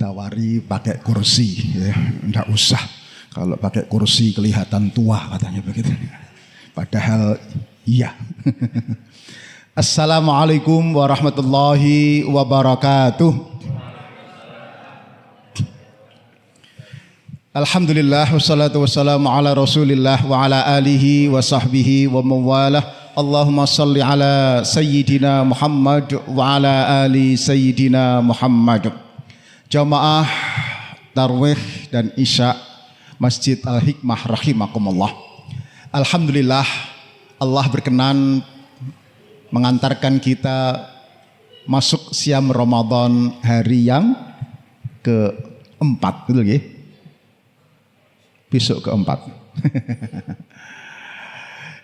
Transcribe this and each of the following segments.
ditawari pakai kursi, ya, enggak usah. Kalau pakai kursi kelihatan tua katanya begitu. Padahal iya. Assalamualaikum warahmatullahi wabarakatuh. Alhamdulillah wassalatu wassalamu ala Rasulillah wa ala alihi wa sahbihi wa mawalah. Allahumma salli ala Sayyidina Muhammad wa ala ali Sayyidina Muhammad. Jamaah Tarwih dan Isya Masjid Al-Hikmah rahimakumullah. Alhamdulillah Allah berkenan mengantarkan kita masuk siam Ramadan hari yang keempat, betul ya? Besok keempat.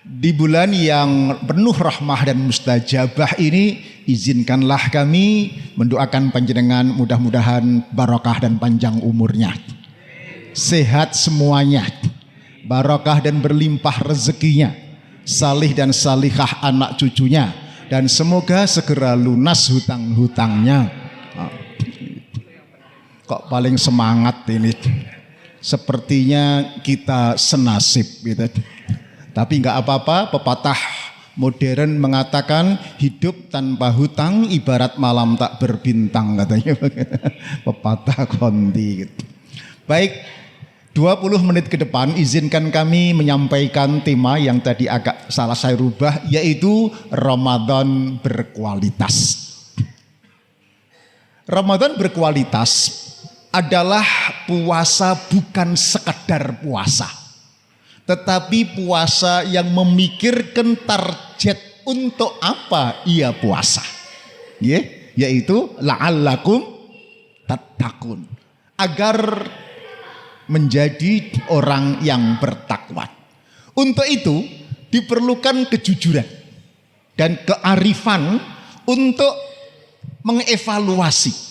Di bulan yang penuh rahmah dan mustajabah ini, izinkanlah kami mendoakan panjenengan mudah-mudahan barokah dan panjang umurnya, sehat semuanya, barokah dan berlimpah rezekinya, salih dan salihah anak cucunya, dan semoga segera lunas hutang-hutangnya. Kok paling semangat ini? Sepertinya kita senasib gitu. Tapi enggak apa-apa, pepatah modern mengatakan hidup tanpa hutang ibarat malam tak berbintang katanya. Pepatah konti gitu. Baik, 20 menit ke depan izinkan kami menyampaikan tema yang tadi agak salah saya rubah, yaitu Ramadan berkualitas. Ramadan berkualitas adalah puasa bukan sekedar puasa, tetapi puasa yang memikirkan target untuk apa ia puasa, yaitu la'allakum tattaqun, agar menjadi orang yang bertakwa. Untuk itu diperlukan kejujuran dan kearifan untuk mengevaluasi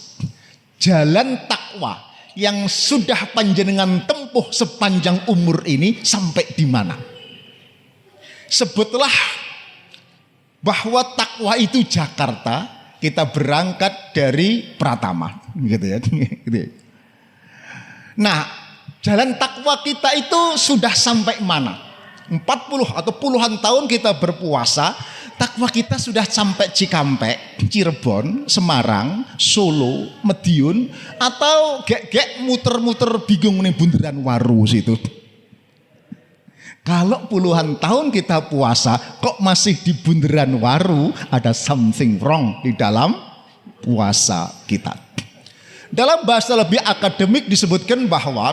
jalan takwa yang sudah panjenengan tempuh sepanjang umur ini sampai di mana. Sebutlah bahwa takwa itu Jakarta, kita berangkat dari Pratama, gitu ya. Nah, jalan takwa kita itu sudah sampai mana? 40 atau puluhan tahun kita berpuasa, takwa kita sudah sampai Cikampek, Cirebon, Semarang, Solo, Madiun, atau gek muter-muter bingung nih bundaran Waru situ. Kalau puluhan tahun kita puasa kok masih di bundaran Waru, ada something wrong di dalam puasa kita. Dalam bahasa lebih akademik disebutkan bahwa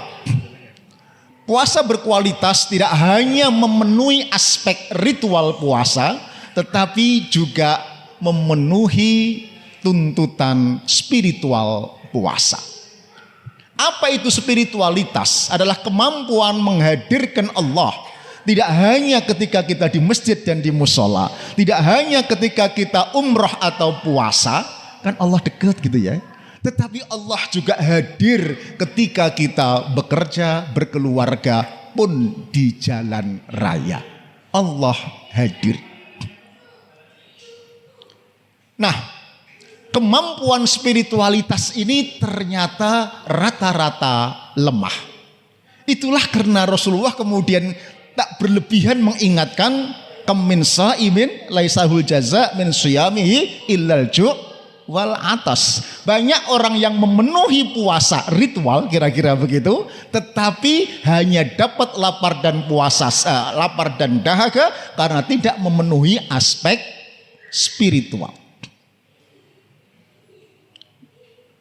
puasa berkualitas tidak hanya memenuhi aspek ritual puasa, tetapi juga memenuhi tuntutan spiritual puasa. Apa itu spiritualitas? Adalah kemampuan menghadirkan Allah. Tidak hanya ketika kita di masjid dan di musola, tidak hanya ketika kita umroh atau puasa, kan Allah dekat gitu ya. Tetapi Allah juga hadir ketika kita bekerja, berkeluarga pun di jalan raya. Allah hadir. Nah, kemampuan spiritualitas ini ternyata rata-rata lemah. Itulah karena Rasulullah kemudian tak berlebihan mengingatkan min shaimin laisahul jaza min siyamihi illal ju' wal atas. Banyak orang yang memenuhi puasa ritual kira-kira begitu, tetapi hanya dapat lapar dan puasa, lapar dan dahaga karena tidak memenuhi aspek spiritual.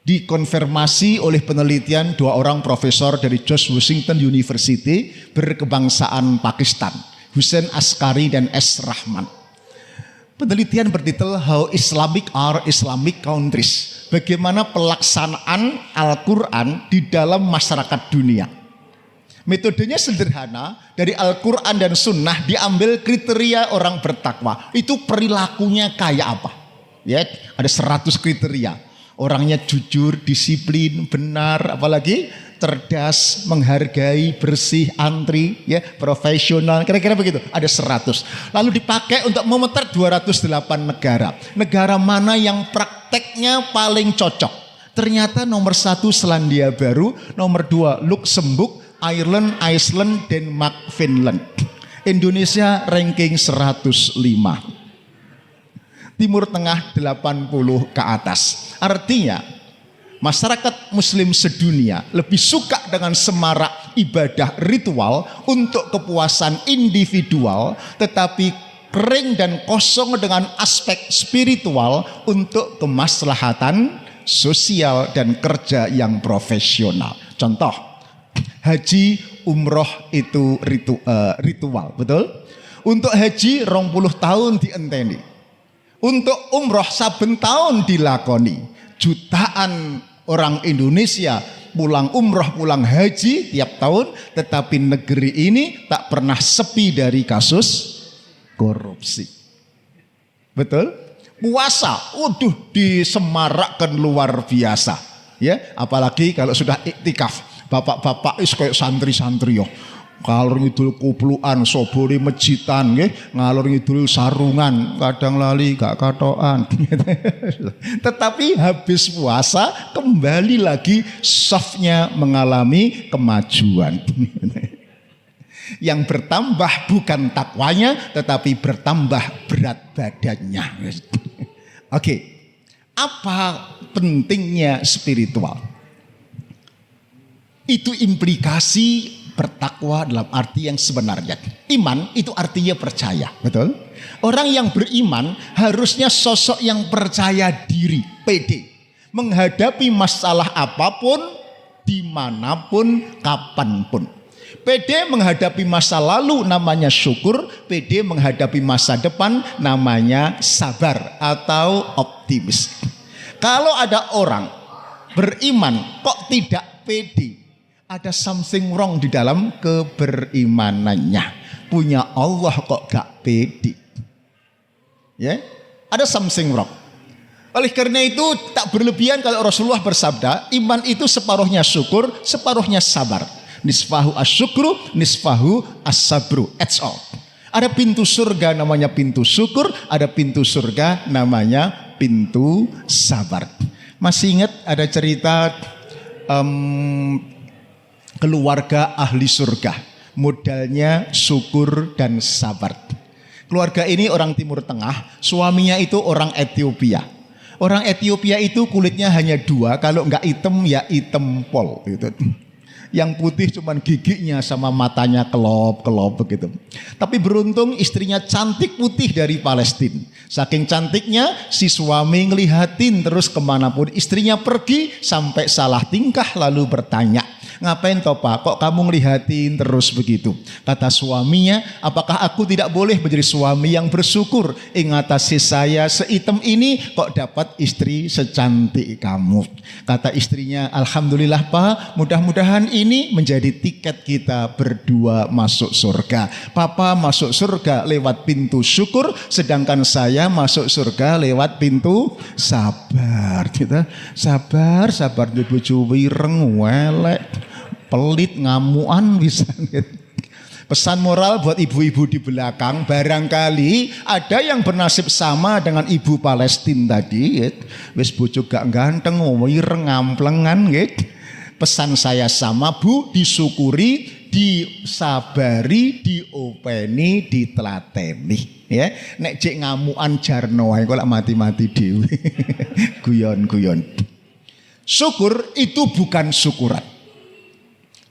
Dikonfirmasi oleh penelitian dua orang profesor dari George Washington University berkebangsaan Pakistan, Hussein Askari dan S. Rahman. Penelitian bertitel How Islamic Are Islamic Countries, bagaimana pelaksanaan Al-Quran di dalam masyarakat dunia. Metodenya sederhana, dari Al-Quran dan Sunnah diambil kriteria orang bertakwa. Itu perilakunya kayak apa? Ya, ada 100 kriteria. Orangnya jujur, disiplin, benar, apalagi cerdas, menghargai, bersih, antri, ya, profesional, kira-kira begitu. Ada 100. Lalu dipakai untuk memutar 208 negara. Negara mana yang prakteknya paling cocok? Ternyata nomor 1 Selandia Baru, nomor 2 Luxembourg, Ireland, Iceland, Denmark, Finland. Indonesia ranking 105. Timur Tengah 80 ke atas. Artinya masyarakat muslim sedunia lebih suka dengan semarak ibadah ritual untuk kepuasan individual, tetapi kering dan kosong dengan aspek spiritual untuk kemaslahatan sosial dan kerja yang profesional. Contoh, haji umroh itu ritual, betul? Untuk haji 20 tahun dienteni. Untuk umroh saben tahun dilakoni. Jutaan orang Indonesia pulang umroh, pulang haji tiap tahun, tetapi negeri ini tak pernah sepi dari kasus korupsi. Betul? Puasa, waduh, disemarakkan luar biasa. Ya, apalagi kalau sudah iktikaf. Bapak-bapak is kayak santri-santri yo. Ngalor ngidul kupluan, sobori mejitan, ngalor ngidul sarungan, kadang lali gak katoan. Tetapi habis puasa kembali lagi softnya mengalami kemajuan. Yang bertambah bukan takwanya, tetapi bertambah berat badannya. Oke, apa pentingnya spiritual? Itu implikasi bertakwa dalam arti yang sebenarnya. Iman itu artinya percaya, betul? Orang yang beriman harusnya sosok yang percaya diri, pede, menghadapi masalah apapun, dimanapun, kapanpun. Pede menghadapi masa lalu namanya syukur, pede menghadapi masa depan namanya sabar atau optimis. Kalau ada orang beriman kok tidak pede, ada something wrong di dalam keberimanannya. Punya Allah kok gak pede. Ya, ada something wrong. Oleh karena itu tak berlebihan kalau Rasulullah bersabda, iman itu separuhnya syukur, separuhnya sabar. Nisfahu asyukru, nisfahu as-sabru. That's all. Ada pintu surga namanya pintu syukur, ada pintu surga namanya pintu sabar. Masih ingat ada cerita keluarga ahli surga, modalnya syukur dan sabar. Keluarga ini orang Timur Tengah, suaminya itu orang Ethiopia. Orang Ethiopia itu kulitnya hanya 2, kalau enggak hitam ya hitam pol gitu. Yang putih cuman giginya sama matanya kelop begitu. Tapi beruntung istrinya cantik putih dari Palestina. Saking cantiknya si suami ngelihatin terus kemanapun istrinya pergi, sampai salah tingkah lalu bertanya, ngapain toh Pak, kok kamu ngelihatin terus begitu? Kata suaminya, apakah aku tidak boleh menjadi suami yang bersyukur? Ingatasi saya seitem ini kok dapat istri secantik kamu. Kata istrinya, alhamdulillah Pak, mudah-mudahan ini menjadi tiket kita berdua masuk surga. Papa masuk surga lewat pintu syukur, sedangkan saya masuk surga lewat pintu sabar. Kita sabar di bojo wireng welek, pelit, ngamuan bisa. Pesan moral buat ibu-ibu di belakang, barangkali ada yang bernasib sama dengan ibu Palestina tadi, wis bojo gak ganteng, wireng ngamplengan, pesan saya sama Bu, disyukuri, disabari, diopeni, ditelateni. Ya, nek cek ngamuan jarno ae kok mati-mati dhewe. Guyon-guyon. Syukur itu bukan syukuran.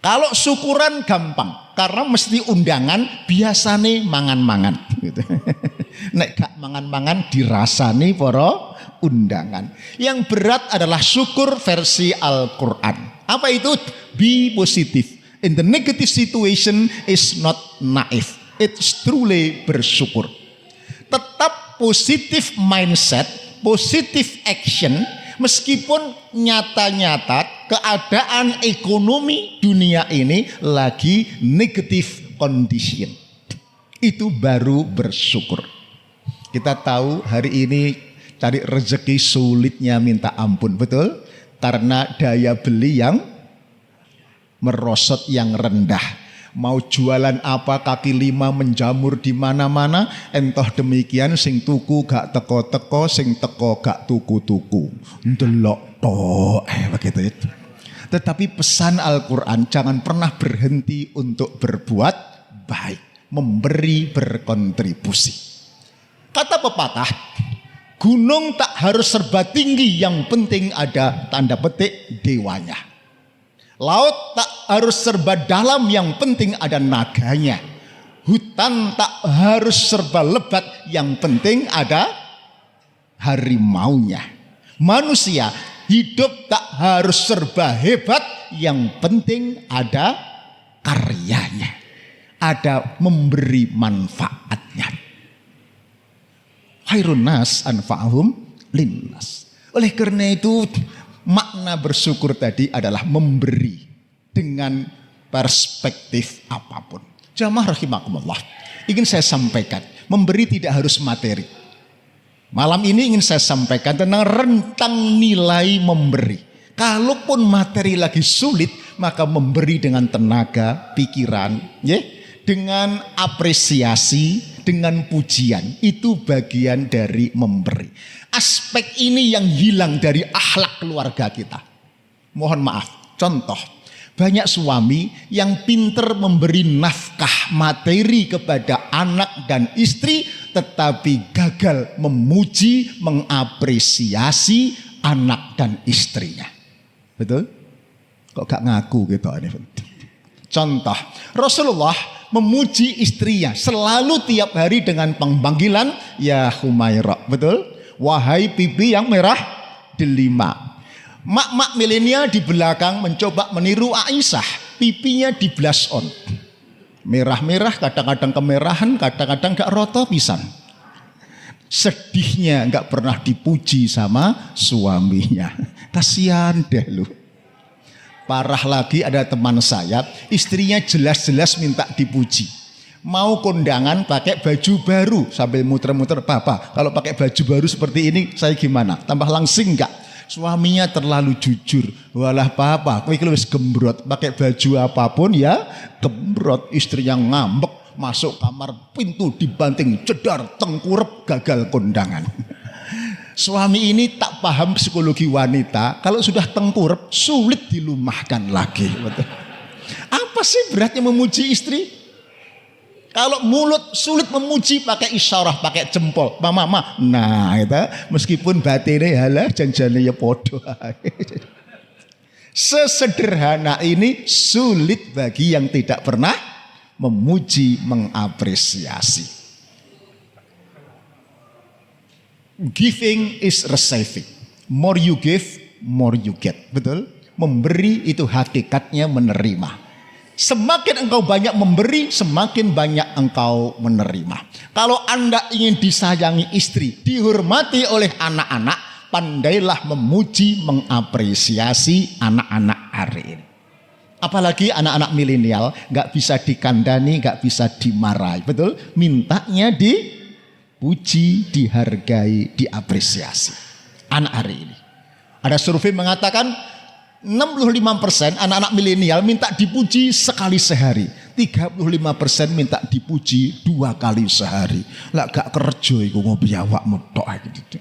Kalau syukuran gampang, karena mesti undangan, biasane mangan-mangan. Gitu. Nek gak mangan-mangan dirasani para undangan. Yang berat adalah syukur versi Al-Quran. Apa itu? Be positive. In the negative situation is not naive. It's truly bersyukur. Tetap positive mindset, positive action, meskipun nyata-nyata keadaan ekonomi dunia ini lagi negative condition. Itu baru bersyukur. Kita tahu hari ini cari rezeki sulitnya minta ampun, betul? Karena daya beli yang merosot, yang rendah. Mau jualan apa kaki lima menjamur di mana-mana, entoh demikian sing tuku gak teko-teko, sing teko gak tuku-tuku. Ndelok tok begitu itu. Tetapi pesan Al-Qur'an jangan pernah berhenti untuk berbuat baik, memberi, berkontribusi. Kata pepatah, gunung tak harus serba tinggi, yang penting ada tanda petik dewanya. Laut tak harus serba dalam, yang penting ada naganya. Hutan tak harus serba lebat, yang penting ada harimaunya. Manusia hidup tak harus serba hebat, yang penting ada karyanya. Ada memberi manfaatnya. Khairun nas anfa'ahum linnas. Oleh karena itu makna bersyukur tadi adalah memberi dengan perspektif apapun. Jamaah rahimakumullah, ingin saya sampaikan, memberi tidak harus materi. Malam ini ingin saya sampaikan tentang rentang nilai memberi. Kalaupun materi lagi sulit, maka memberi dengan tenaga, pikiran, dengan apresiasi, dengan pujian, itu bagian dari memberi. Aspek ini yang hilang dari akhlak keluarga kita. Mohon maaf, contoh, banyak suami yang pinter memberi nafkah materi kepada anak dan istri, tetapi gagal memuji, mengapresiasi anak dan istrinya. Betul? Kok gak ngaku gitu? Contoh, Rasulullah memuji istrinya selalu tiap hari dengan panggilan ya Humairah. Betul? Wahai pipi yang merah delima. Mak-mak milenial di belakang mencoba meniru Aisyah, pipinya di blush on. Merah-merah, kadang-kadang kemerahan, kadang-kadang gak roto pisan. Sedihnya gak pernah dipuji sama suaminya. Kasihan deh lu. Parah lagi, ada teman saya, istrinya jelas-jelas minta dipuji. Mau kondangan pakai baju baru, sambil muter-muter, Papa kalau pakai baju baru seperti ini saya gimana? Tambah langsing enggak? Suaminya terlalu jujur. Walah Papa, kowe iki wis gembrot, pakai baju apapun ya gembrot. Istrinya ngambek, masuk kamar, pintu dibanting, cedar, tengkurep, gagal kondangan. Suami ini tak paham psikologi wanita, kalau sudah tengkurep sulit dilumahkan lagi. Betul. Apa sih beratnya memuji istri? Kalau mulut sulit memuji, pakai isyarah, pakai jempol, mama. Nah, itu meskipun batinnya halah janjane ya podo. Sesederhana ini sulit bagi yang tidak pernah memuji, mengapresiasi. Giving is receiving. More you give, more you get. Betul? Memberi itu hakikatnya menerima. Semakin engkau banyak memberi, semakin banyak engkau menerima. Kalau Anda ingin disayangi istri, dihormati oleh anak-anak, pandailah memuji, mengapresiasi anak-anak hari ini. Apalagi anak-anak milenial, gak bisa dikandani, gak bisa dimarahi. Betul? Mintanya dipuji, dihargai, diapresiasi. Anak hari ini. Ada survei mengatakan 65% anak-anak milenial minta dipuji sekali sehari. 35% minta dipuji 2 kali sehari. Lah gak kerja iku ngopi awakmu tok gitu.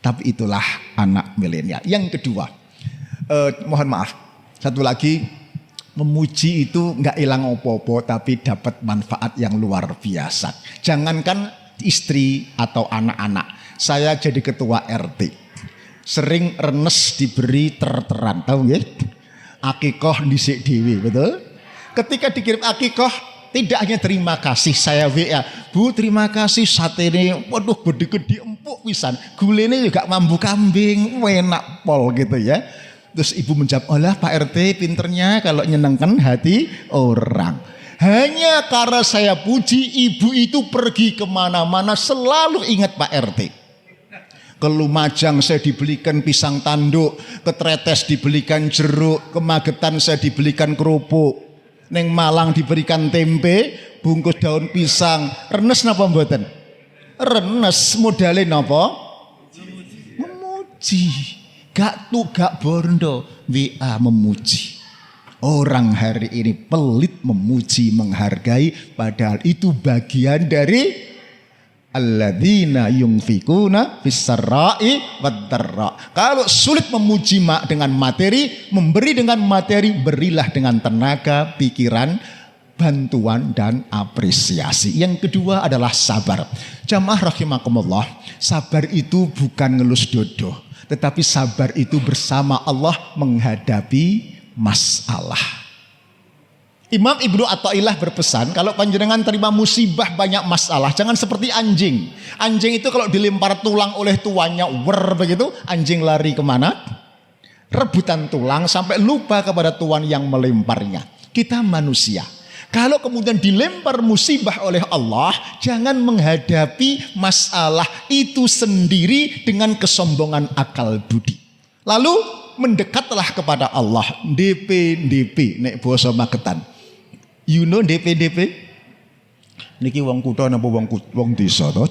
Tapi itulah anak milenial. Yang kedua, mohon maaf, satu lagi, memuji itu gak hilang opo-opo, tapi dapat manfaat yang luar biasa. Jangankan istri atau anak-anak, saya jadi ketua RT. Sering renes diberi terteran, tahu nggih? Akikoh dhisik dhewe, betul? Ketika dikirim akikoh, tidak hanya terima kasih, saya WA, Bu terima kasih satene, waduh gede-gede empuk pisan, gulene juga mambu kambing, enak pol gitu ya. Terus ibu menjawab, olah Pak RT pinternya kalau nyenengkan hati orang. Hanya karena saya puji, ibu itu pergi kemana-mana selalu ingat Pak RT. Ke Lumajang saya dibelikan pisang tanduk, ke Tretes dibelikan jeruk, ke Magetan saya dibelikan kerupuk, neng Malang diberikan tempe, bungkus daun pisang. Renes napa mboten? Renes modale napa? Memuji. Gak bondo, WA memuji. Orang hari ini pelit memuji, menghargai, padahal itu bagian dari alladzina yunfikuna fis-sarra'i wad-dharra. Kalau sulit memuji dengan materi, memberi dengan materi, berilah dengan tenaga, pikiran, bantuan dan apresiasi. Yang kedua adalah sabar. Jamaah rahimakumullah, sabar itu bukan ngelus dodo, tetapi sabar itu bersama Allah menghadapi masalah. Imam Ibnu Athaillah berpesan, kalau panjenengan terima musibah banyak masalah, jangan seperti anjing. Anjing itu kalau dilempar tulang oleh tuannya, begitu, anjing lari kemana? Rebutan tulang sampai lupa kepada tuan yang melemparnya. Kita manusia, kalau kemudian dilempar musibah oleh Allah, jangan menghadapi masalah itu sendiri dengan kesombongan akal budi. Lalu mendekatlah kepada Allah. DP nek basa Magetan. You know DP? Niki wong kutha napa wong desa to?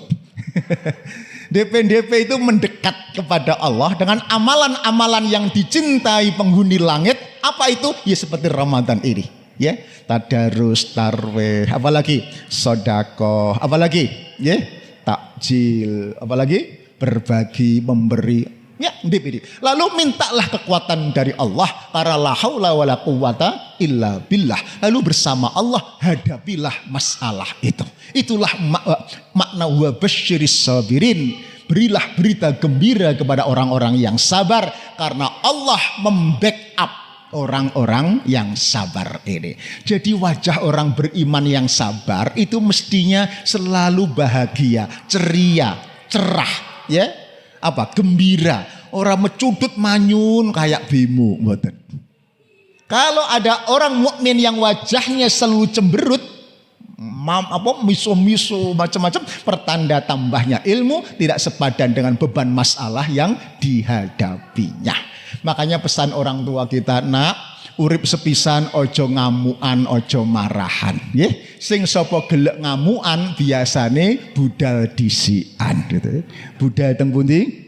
DP itu mendekat kepada Allah dengan amalan-amalan yang dicintai penghuni langit. Apa itu? Ya seperti Ramadan ini, ya. Tadarus, tarwih, apalagi sedekah, apalagi? Ya, takjil, apalagi? Berbagi, memberi. Ya, DPD. Lalu mintalah kekuatan dari Allah, karena la haula wala quwata illa billah. Lalu bersama Allah hadapilah masalah itu. Itulah makna wa basyiris sabirin. Berilah berita gembira kepada orang-orang yang sabar, karena Allah membackup orang-orang yang sabar ini. Jadi wajah orang beriman yang sabar itu mestinya selalu bahagia, ceria, cerah, ya. Apa? Gembira. Orang mecudut manyun kayak bemo, mboten. Kalau ada orang mukmin yang wajahnya selalu cemberut, miso-miso macam-macam, pertanda tambahnya ilmu, tidak sepadan dengan beban masalah yang dihadapinya. Makanya pesan orang tua kita, nak, urip sepisan ojo ngamuan, ojo marahan, nggih. Sing sapa gelek ngamuan biasane budal disian, gitu. Budal teng pundi?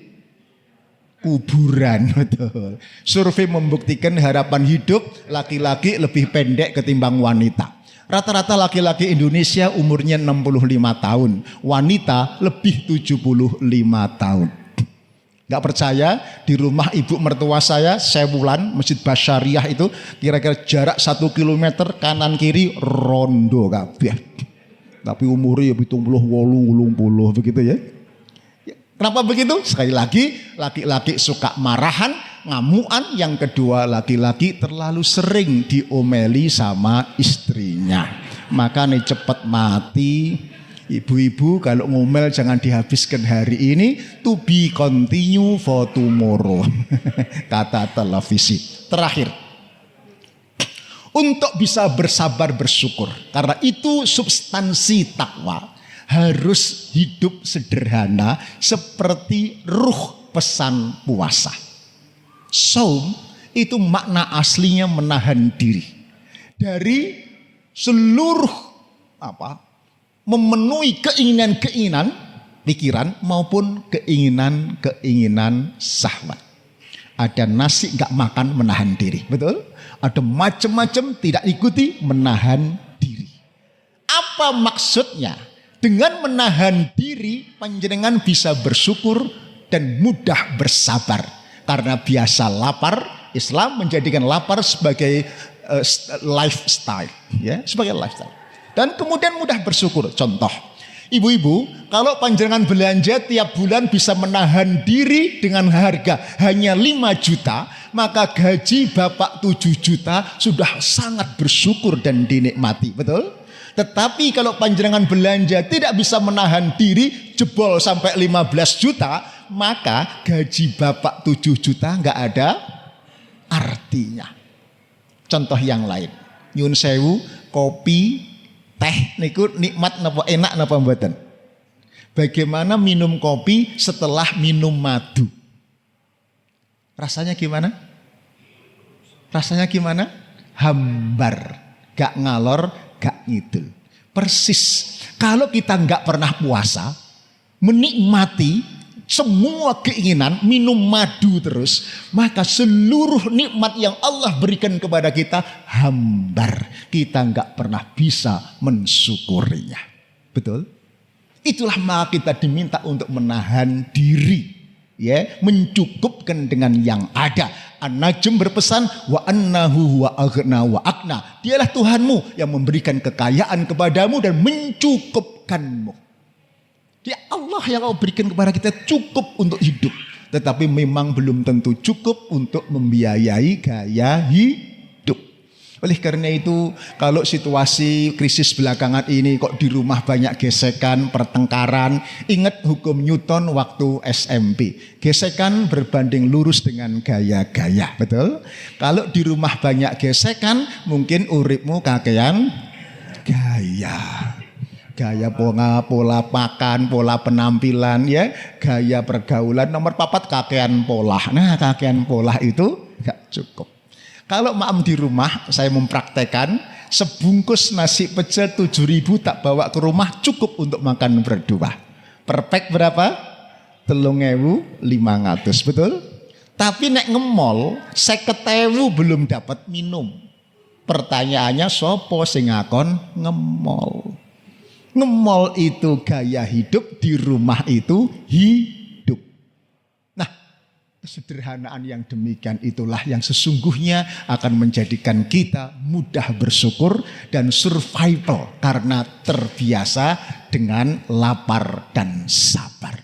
Kuburan, betul. Survei membuktikan harapan hidup laki-laki lebih pendek ketimbang wanita. Rata-rata laki-laki Indonesia umurnya 65 tahun, wanita lebih 75 tahun. Gak percaya, di rumah ibu mertua saya, Sewulan, Masjid Basyariah itu kira-kira jarak 1 kilometer kanan kiri rondo kabeh. Tapi umurnya 70-80 begitu ya. Kenapa begitu? Sekali lagi, laki-laki suka marahan, ngamuan. Yang kedua, laki-laki terlalu sering diomeli sama istrinya. Maka nih cepat mati. Ibu-ibu kalau ngomel jangan dihabiskan hari ini, to be continue for tomorrow. Kata televisi. Terakhir, untuk bisa bersabar bersyukur, karena itu substansi takwa, harus hidup sederhana seperti ruh pesan puasa. Saum itu makna aslinya menahan diri dari seluruh memenuhi keinginan-keinginan pikiran maupun keinginan-keinginan syahwat. Ada nasi gak makan menahan diri, betul? Ada macam-macam tidak ikuti menahan diri. Apa maksudnya? Dengan menahan diri, panjenengan bisa bersyukur dan mudah bersabar. Karena biasa lapar, Islam menjadikan lapar sebagai lifestyle, ya, sebagai lifestyle. Dan kemudian mudah bersyukur. Contoh, ibu-ibu, kalau panjenengan belanja tiap bulan bisa menahan diri dengan harga hanya 5 juta, maka gaji bapak 7 juta sudah sangat bersyukur dan dinikmati, betul? Tetapi kalau panjenengan belanja tidak bisa menahan diri, jebol sampai 15 juta, maka gaji bapak 7 juta nggak ada artinya. Contoh yang lain, nyun sewu, kopi, teh niku nikmat napa enak napa mboten? Bagaimana minum kopi setelah minum madu? Rasanya gimana? Rasanya gimana? Hambar, gak ngalor, gak ngidul. Persis. Kalau kita nggak pernah puasa, menikmati semua keinginan, minum madu terus, maka seluruh nikmat yang Allah berikan kepada kita hambar. Kita nggak pernah bisa mensyukurinya. Betul? Itulah maka kita diminta untuk menahan diri, ya, mencukupkan dengan yang ada. An-Najm berpesan wa annahu wa aghna wa akna. Dialah Tuhanmu yang memberikan kekayaan kepadamu dan mencukupkanmu. Dia Allah yang Allah berikan kepada kita cukup untuk hidup. Tetapi memang belum tentu cukup untuk membiayai gaya hidup. Oleh karena itu, kalau situasi krisis belakangan ini kok di rumah banyak gesekan, pertengkaran, ingat hukum Newton waktu SMP. Gesekan berbanding lurus dengan gaya-gaya, betul? Kalau di rumah banyak gesekan, mungkin uripmu kakean gaya. Gaya pola makan, pola penampilan, ya, gaya pergaulan. Nomor 4 kakean pola. Nah, kakean pola itu gak cukup. Kalau maam di rumah, saya mempraktekkan sebungkus nasi pecel 7.000 tak bawa ke rumah cukup untuk makan berdua. Per pack berapa? 3.500, betul? Tapi nek ngemol 50.000 belum dapat minum. Pertanyaannya sopo sing ngakon ngemol? Ngemol itu gaya hidup, di rumah itu hidup. Nah, kesederhanaan yang demikian itulah yang sesungguhnya akan menjadikan kita mudah bersyukur dan survival karena terbiasa dengan lapar dan sabar.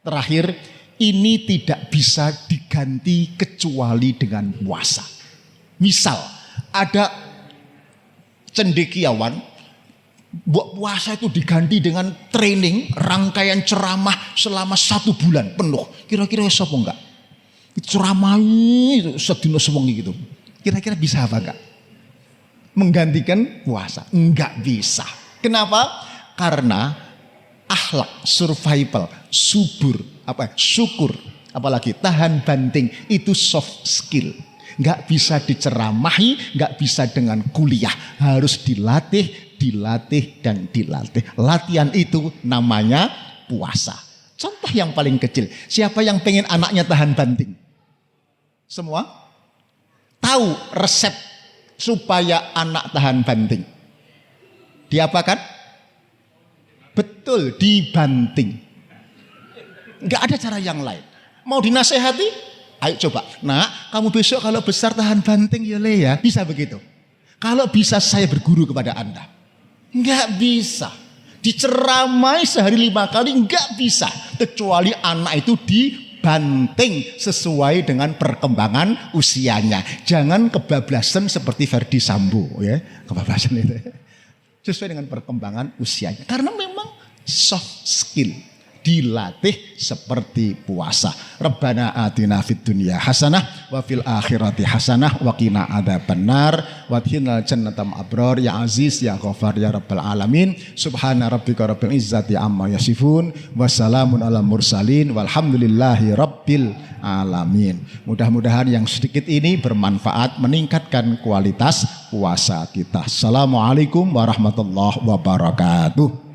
Terakhir, ini tidak bisa diganti kecuali dengan puasa. Misal, ada cendekiawan, buat puasa itu diganti dengan training, rangkaian ceramah selama 1 bulan penuh. Kira-kira siapa enggak? Ceramah itu sedina sewengi gitu. Kira-kira bisa apa enggak? Menggantikan puasa? Enggak bisa. Kenapa? Karena akhlak, survival, syukur, apalagi tahan banting itu soft skill. Enggak bisa diceramahi, enggak bisa dengan kuliah, harus dilatih dan dilatih. Latihan itu namanya puasa. Contoh yang paling kecil, siapa yang pengen anaknya tahan banting? Semua tahu resep supaya anak tahan banting? Diapakan? Betul, dibanting. Enggak ada cara yang lain. Mau dinasehati? Ayo coba. Nah, kamu besok kalau besar tahan banting ya Le ya. Bisa begitu. Kalau bisa saya berguru kepada Anda. Enggak bisa. Diceramai sehari 5 kali enggak bisa. Kecuali anak itu dibanting sesuai dengan perkembangan usianya. Jangan kebablasan seperti Ferdi Sambo ya. Kebablasan itu. Sesuai dengan perkembangan usianya. Karena memang soft skill. Dilatih seperti puasa. Rabbana atina fid dunya hasanah wa fil akhirati hasanah wa qina adzabannar wa adkhilnal jannatal abrar ya aziz ya ghafar ya rabbal alamin. Subhana rabbika rabbil izzati amma yasifun wa salamun alal mursalin walhamdulillahi rabbil alamin. Mudah-mudahan yang sedikit ini bermanfaat, meningkatkan kualitas puasa kita. Assalamualaikum warahmatullahi wabarakatuh.